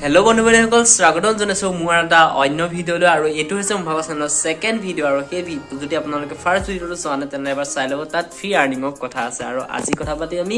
Hello বন্ধুসকল স্বাগতম জনাইছো মোৰ এটা অন্য ভিডিঅলৈ আৰু এটো হৈছে মোৰ ভাগৰ চেনেলৰ সেকেন্ড ভিডিঅ আৰু সেই ভিডিঅ যদি আপোনালোকে ফাৰ্স্ট ভিডিঅটো চোৱা নাই তেনে এবাৰ চাই ল'ব তাত ফ্ৰী আৰ্নিংৰ কথা আছে আৰু আজি কথা পাতি আমি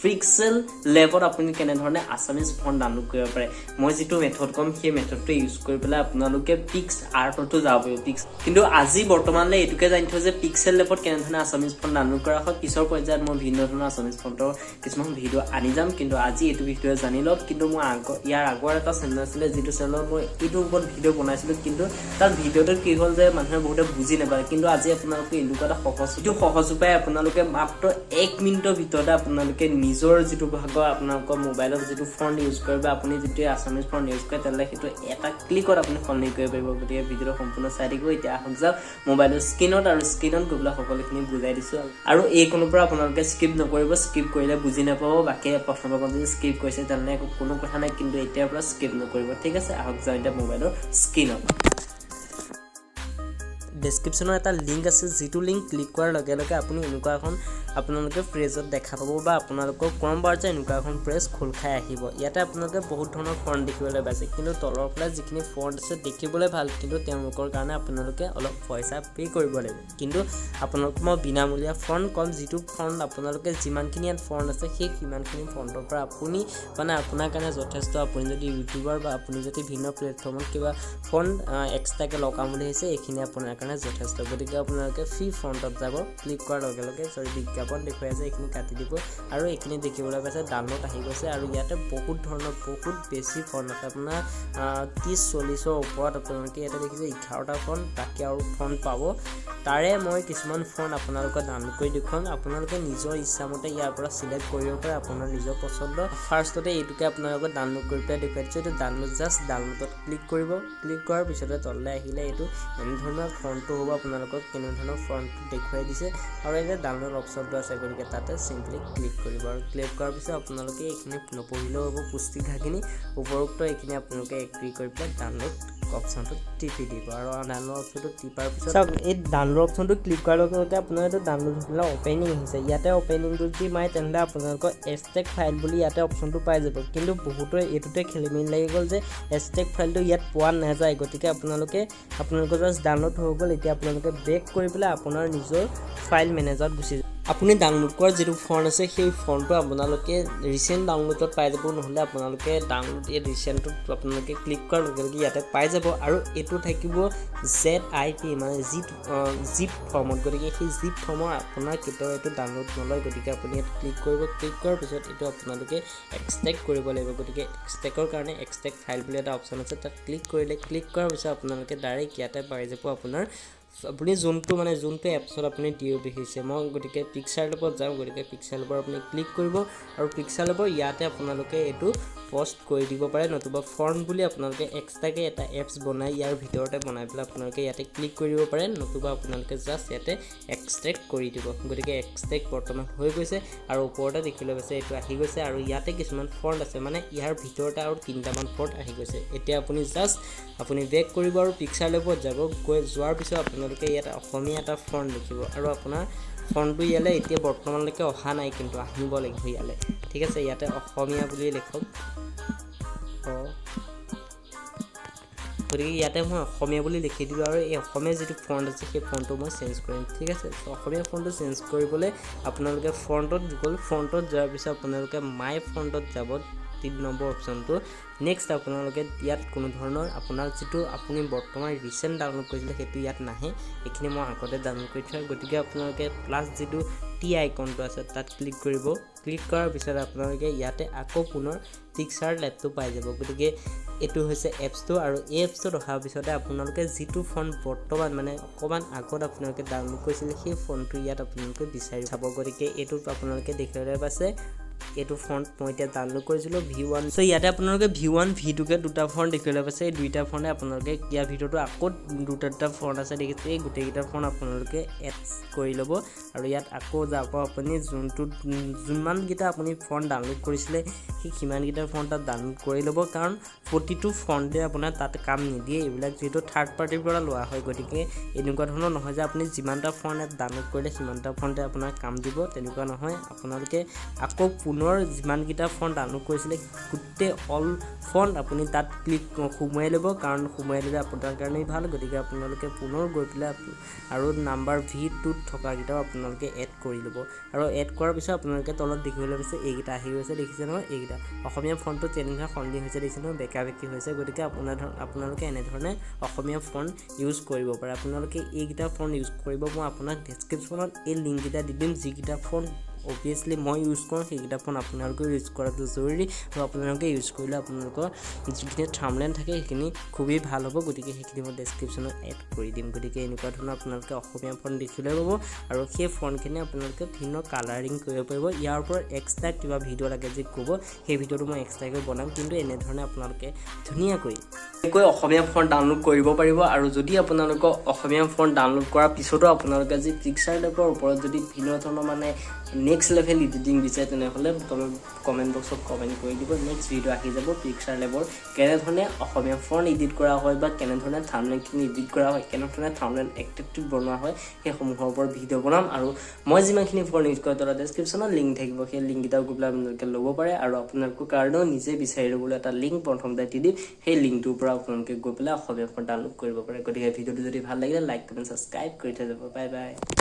PixelLabত আপুনি কেনে ধৰণে আসামিজ ফন্ট ডাউনলোড কৰিব পাৰে মই যেটো মেথড কম সেই মেথডটো ইউজ কৰি পেলাই আপোনালোকে পিক্স আৰ্টটো যাব পিক্স কিন্তু আজি বৰ্তমানলৈ এটুকে জানি থৈ যে PixelLabত কেনে ধৰণে আসামিজ ফন্ট ডাউনলোড কৰা হয় পিছৰ পৰ্যায়ত মই ভিন্ন ধৰণৰ আসামিজ ফন্টৰ কিছুমান ভিডিঅ আনি যাম কিন্তু আজি এটো ভিডিঅ জানি লওক কিন্তু মই ইয়াৰ আগৰ এটা চেনেল আছিল যেটো চেনেলত মই ইটো ওপৰত ভিডিঅ বনাইছিলো কিন্তু তাৰ ভিডিঅটো কি হ'ল যে মানুহে বহুতে বুজি নাপায় কিন্তু আজি আপোনালোকে এনেকুৱা এটা সহজ উপায় আপোনালোকে মাত্ৰ 1 মিনিটৰ ভিতৰতে আপোনালোকে নিজৰ যেটো ভাগৰ আপোনালোকৰ মোবাইলত যেটো ফন্ট ইউজ কৰিবা আপুনি যেটো আসামিজ ফন্ট ইউজ কৰে তেলে হেতু এটা ক্লিকত আপুনি ফন্ট কৰিব পাৰিব গতিকে ভিডিঅ সম্পূৰ্ণ চাই দিব এতিয়া আহক যাওক মোবাইলৰ স্ক্ৰিনত আৰু স্ক্ৰিনত গবলা সকলোখিনি বুজাই দিছো আৰু এই কোনো পৰা আপোনালোকে স্কিপ নকৰিব স্কিপ কৰিলে বুজি নাপাব বাকি প্ৰথমবাৰ যদি স্কিপ কৰিছে তেলে কোনো কথা নাই কিন্তু এতিয়াৰ পৰা স্কিপ নকৰিব ঠিক আছে আহক যাও এটা মোবাইলৰ স্ক্ৰিনত ডেসক্ৰিপচনৰ এটা লিংক আছে যেটো লিংক ক্লিক কৰাৰ লগে লগে আপুনি এনেকুৱা এখন আপোনালোকে পেজত দেখা পাব বা আপোনালোকৰ ক্ৰম ব্ৰাউজাৰ এনেকুৱা এখন পেজ খোল খাই আহিব ইয়াতে আপোনালোকে বহুত ধৰণৰ ফন্ট দেখিবলৈ পাইছে কিন্তু তলৰ ফালে যিখিনি ফন্ট আছে দেখিবলৈ ভাল কিন্তু তেওঁলোকৰ কাৰণে আপোনালোকে অলপ পইচা পে কৰিব লাগিব কিন্তু আপোনালোকক মই বিনামূলীয়া ফন্ট কম যেটো ফন্ট আপোনালোকে যিমানখিনি ফন্ট আছে সেই সিমানখিনি ফন্টৰ পৰা আপুনি মানে আপোনাৰ কাৰণে যথেষ্ট আপুনি যদি ইউটিউবাৰ বা আপুনি যদি ভিন্ন প্লেটফৰ্মত কিবা ফন্ট এক্সট্ৰাকে লগাম বুলি হৈছে এইখিনি আপোনাৰ কাৰণে যথেষ্ট গতিকে আপোনালোকে ফ্ৰী ফন্টত যাব ক্লিক কৰাৰ লগে লগে সৰি বিজ্ঞাপন দেখুৱাই আছে এইখিনি কাটি দিব আৰু এইখিনি দেখিবলৈ পাইছে ডাউনলোড আহি গৈছে আৰু ইয়াতে বহুত ধৰণৰ বহুত বেছি ফন্ট আছে আপোনাৰ 30-40ৰ ওপৰত আপোনালোকে ইয়াতে দেখিছে 11টা ফন্ট বাকি আৰু ফন্ট পাব তাৰে মই কিছুমান ফন্ট আপোনালোকক ডাউনলোড কৰি দেখুৱাম আপোনালোকে নিজৰ ইচ্ছামতে ইয়াৰ পৰা সিলেক্ট কৰিব পাৰে আপোনাৰ নিজৰ পছন্দ ফাৰ্ষ্টতে এইটোকে আপোনালোকক ডাউনলোড কৰি পেলাই দেখুৱাইছো এইটো ডাউনলোড জাস্ট ডাউনলোডত ক্লিক কৰিব ক্লিক কৰাৰ পিছতে তললৈ আহিলে এইটো এনে ধৰণৰ ফন্টটো হ'ব আপোনালোকক কেনে ধৰণৰ ফন্টটো দেখুৱাই দিছে আৰু এই ডাউনলোড অপচনটো আছে গতিকে তাতে সিম্পলি ক্লিক কৰিব আৰু ক্লিক কৰাৰ পিছত আপোনালোকে এইখিনি নপঢ়িলেও হ'ব পুস্তিকাখিনি উপৰোক্ত এইখিনি আপোনালোকে এগ্ৰি কৰি পেলাই ডাউনলোড অপচনটো টিপি দিব আৰু ডাউনলোড অপচনটো টিপাৰ পিছত এই ডাউনলোড অপচনটো ক্লিক কৰাৰ লগে লগে আপোনালোকে ডাউনলোড হ'লে ওপেনিং আহিছে ইয়াতে ওপেনিংটো যদি মাই তেন্তে আপোনালোকৰ এক্সট্ৰেক্ট ফাইল বুলি ইয়াতে অপচনটো পাই যাব কিন্তু বহুতৰে এইটোতে খেলিমেলি লাগি গ'ল যে এক্সট্ৰেক্ট ফাইলটো ইয়াত পোৱা নাযায় গতিকে আপোনালোকৰ জাস্ট ডাউনলোড হৈ গ'ল এতিয়া আপোনালোকে বেক কৰি পেলাই আপোনাৰ নিজৰ ফাইল মেনেজাৰত গুচি আপুনি ডাউনলোড কৰা যেটো ফন্ট আছে সেই ফন্টটো আপোনালোকে ৰিসেন্ট ডাউনলোডত পাই যাব নহলে আপোনালোকে ডাউনলোড এই ৰিসেন্টত আপোনালোকে ক্লিক কৰাৰ লগে লগে ইয়াতে পাই যাব আৰু এটো থাকিব ZIP মানে zip ফৰ্মত গতিকে সেই zip ফৰ্মৰ আপোনাৰ কেতিয়াও এটো ডাউনলোড নলয় গতিকে আপুনি ইয়াত ক্লিক কৰিব ক্লিক কৰাৰ পিছত এটো আপোনালোকে এক্সট্ৰেক্ট কৰিব লাগিব গতিকে এক্সট্ৰেক্টৰ কাৰণে এক্সট্ৰেক্ট ফাইল বুলি এটা অপচন আছে তাত ক্লিক কৰিলে ক্লিক কৰাৰ পিছত আপোনালোকে ডাইৰেক্ট ইয়াতে পাই যাব আপোনাৰ আপুনি যোনটো এপছত আপুনি দিও দেখিছে মই গতিকে PixelLabত যাম গতিকে PixelLabৰ আপুনি ক্লিক কৰিব আৰু PixelLabৰ ইয়াতে আপোনালোকে এটো পোষ্ট কৰি দিব পাৰে নতুবা ফন্ট বুলি আপোনালোকে এক্সট্ৰাকে এটা এপছ বনাই ইয়াৰ ভিতৰতে বনাই পেলাই আপোনালোকে ইয়াতে ক্লিক কৰিব পাৰে নতুবা আপোনালোকে জাস্ট ইয়াতে এক্সট্ৰেক্ট কৰি দিব গতিকে এক্সট্ৰেক্ট বৰ্তমান হৈ গৈছে আৰু ওপৰতে দেখিলে গৈছে এটো আহি গৈছে আৰু ইয়াতে কিছুমান ফন্ট আছে মানে ইয়াৰ ভিতৰতে আৰু 3টামান ফন্ট আহি গৈছে এতিয়া আপুনি বেক কৰিব আৰু PixelLabত যাব গৈ যোৱাৰ পিছত আপোনালোকে ইয়াতে অসমীয়া এটা ফন্ট দেখিব আৰু আপোনাৰ ফন্টটো ইয়ালে এতিয়া বৰ্তমানলৈকে অহা নাই কিন্তু আহিব লাগিব ইয়ালে ঠিক আছে ইয়াতে অসমীয়া বুলি লিখক গতিকে ইয়াতে মই অসমীয়া বুলি লিখি দিলো আৰু এই অসমীয়া যেটো ফন্ট আছে সেই ফন্টটো মই চেঞ্জ কৰিম ঠিক আছে অসমীয়া ফন্টটো চেঞ্জ কৰিবলৈ আপোনালোকে ফন্টত যোৱাৰ পিছত আপোনালোকে মাই ফন্টত যাব 3 নম্বৰ অপচনটো নেক্সট আপোনালোকে ইয়াত কোনো ধৰণৰ আপোনাৰ যেটো আপুনি বৰ্তমান ৰিসেন্ট ডাউনলোড কৰিছিলে হেতু ইয়াত নাহে এখিনি মই আগতে ডাউনলোড কৰি থৈ গতিকে আপোনালোকে প্লাস যেটো টি আইকনটো আছে তাত ক্লিক কৰিব ক্লিক কৰাৰ পিছত আপোনালোকে ইয়াতে আকৌ পুনৰ PixelLabটো পাই যাব গতিকে এটো হৈছে এপছটো আৰু এই এপছটো ৰখাৰ পিছতে আপোনালোকে যেটো ফন্ট বৰ্তমান মানে অকমান আগত আপোনালোকে ডাউনলোড কৰিছিলে সেই ফন্টটো ইয়াত আপোনালোকে বিচাৰি চাব গতিকে এটো আপোনালোকে দেখিবলৈ পাইছে এটো ফন্ট মই এতিয়া ডাউনলোড কৰিছিলো V1 সো ইয়াতে আপোনালোকে V1 V2 কে দুটা ফন্ট দেখিবলৈ পাইছে এই দুইটা ফন্টে আপোনালোকে ইয়াৰ ভিডিওটো আকৌ দুটা ফন্ট আছে দেখিছে এই গুটেকিটা ফন্ট আপোনালোকে এড কৰি লব আৰু ইয়াত আকৌ যাব আপুনি যোনমান গিটা আপুনি ফন্ট ডাউনলোড কৰিছিলে সেই কিমান গিটা ফন্ট ডাউনলোড কৰি লব কাৰণ প্ৰতিটো ফন্টে আপোনাৰ তাত কাম নিদিয়ে এইবিলাক যেটো থাৰ্ড পাৰ্টিৰ পৰা লোৱা হয় গতিকে এনেকুৱা ধৰণৰ নহয় যে আপুনি যিমানটা ফন্ট ডাউনলোড কৰিলে সিমানটা ফন্টে আপোনাৰ কাম দিব তেনেকুৱা নহয় আপোনালোকে আকৌ পুনৰ পুনৰ যিমান কিটা ফন্ট ডাউনলোড কৰিছিলে গুটে অল ফন্ট আপুনি তাত ক্লিক সোমাই ল'ব কাৰণ সোমাই ল'লে আপোনাৰ কাৰণে ভাল গতিকে আপোনালোকে পুনৰ গৈ পেলাই আৰু নাম্বাৰ V2 থকা কিটাও আপোনালোকে এড কৰি ল'ব আৰু এড কৰাৰ পিছত আপোনালোকে তলত দেখিবলৈ পাইছে এইকিটা আহি গৈছে দেখিছে নহয় এইকিটা অসমীয়া ফন্টটো তেনেকুৱা সলনি হৈছে দেখিছে নহয় বেকাবেকি হৈছে গতিকে আপোনালোকে এনে ধৰণে অসমীয়া ফন্ট ইউজ কৰিব পাৰে আপোনালোকে এইকিটা ফন্ট ইউজ কৰিব মই আপোনাক ডেসক্ৰিপচনত এই লিংক কিটা দি দিম যিকিটা ফন্ট obviously মই ইউজ কৰোঁ সেইকিটা ফোন আপোনালোকে ইউজ কৰাটো জৰুৰী আৰু আপোনালোকে ইউজ কৰিলে আপোনালোকৰ যিখিনি থাম্বনেইল থাকে সেইখিনি খুবেই ভাল হ'ব গতিকে সেইখিনি মই ডেসক্ৰিপচনত এড কৰি দিম গতিকে এনেকুৱা ধৰণৰ আপোনালোকে অসমীয়া ফোন দেখিলে পাব আৰু সেই ফোনখিনি আপোনালোকে ভিন্ন কালাৰিং কৰিব পাৰিব ইয়াৰ ওপৰত এক্সট্ৰা কিবা ভিডিও লাগে যে ক'ব সেই ভিডিওটো মই এক্সট্ৰাকৈ বনাম কিন্তু এনে ধৰণে আপোনালোকে ধুনীয়াকৈ অসমীয়া ফোন ডাউনলোড কৰিব পাৰিব আৰু যদি আপোনালোকৰ অসমীয়া ফোন ডাউনলোড কৰাৰ পিছতো আপোনালোকে যি পিক্সেললেবৰ ওপৰত যদি ভিন্ন ধৰণৰ মানে নেক্সট লেভেল এডিটিং বিচাৰে তেনেহ'লে কমেন্ট বক্সত কমেন্ট কৰি দিব নেক্সট ভিডিও আহি যাব পিক্সেললেবৰ কেনে ধৰণে অসমীয়া ফন্ট এডিট কৰা হয় বা কেনে ধৰণে থাম্বনেইলখিনি এডিট কৰা হয় কেনে ধৰণে থাম্বনেইল এট্ৰেক্টিভ বনোৱা হয় সেই সমূহৰ ওপৰত ভিডিও বনাম আৰু মই যিমানখিনি ফন্ট ইউজ কৰোঁ তাৰ ডেসক্ৰিপচনত লিংক থাকিব সেই লিংক কিটাও গৈ পেলাই আপোনালোকে ল'ব পাৰে আৰু আপোনালোকৰ কাৰণেও নিজে বিচাৰি ল'বলৈ এটা লিংক প্ৰথমতে দি দিম সেই লিংকটোৰ পৰা আপোনালোকে গৈ পেলাই অসমীয়া ফন্ট ডাউনলোড কৰিব পাৰে গতিকে ভিডিওটো যদি ভাল লাগিলে লাইক কমেন্ট সাবস্ক্ৰাইব কৰি থৈ যাব বাই বাই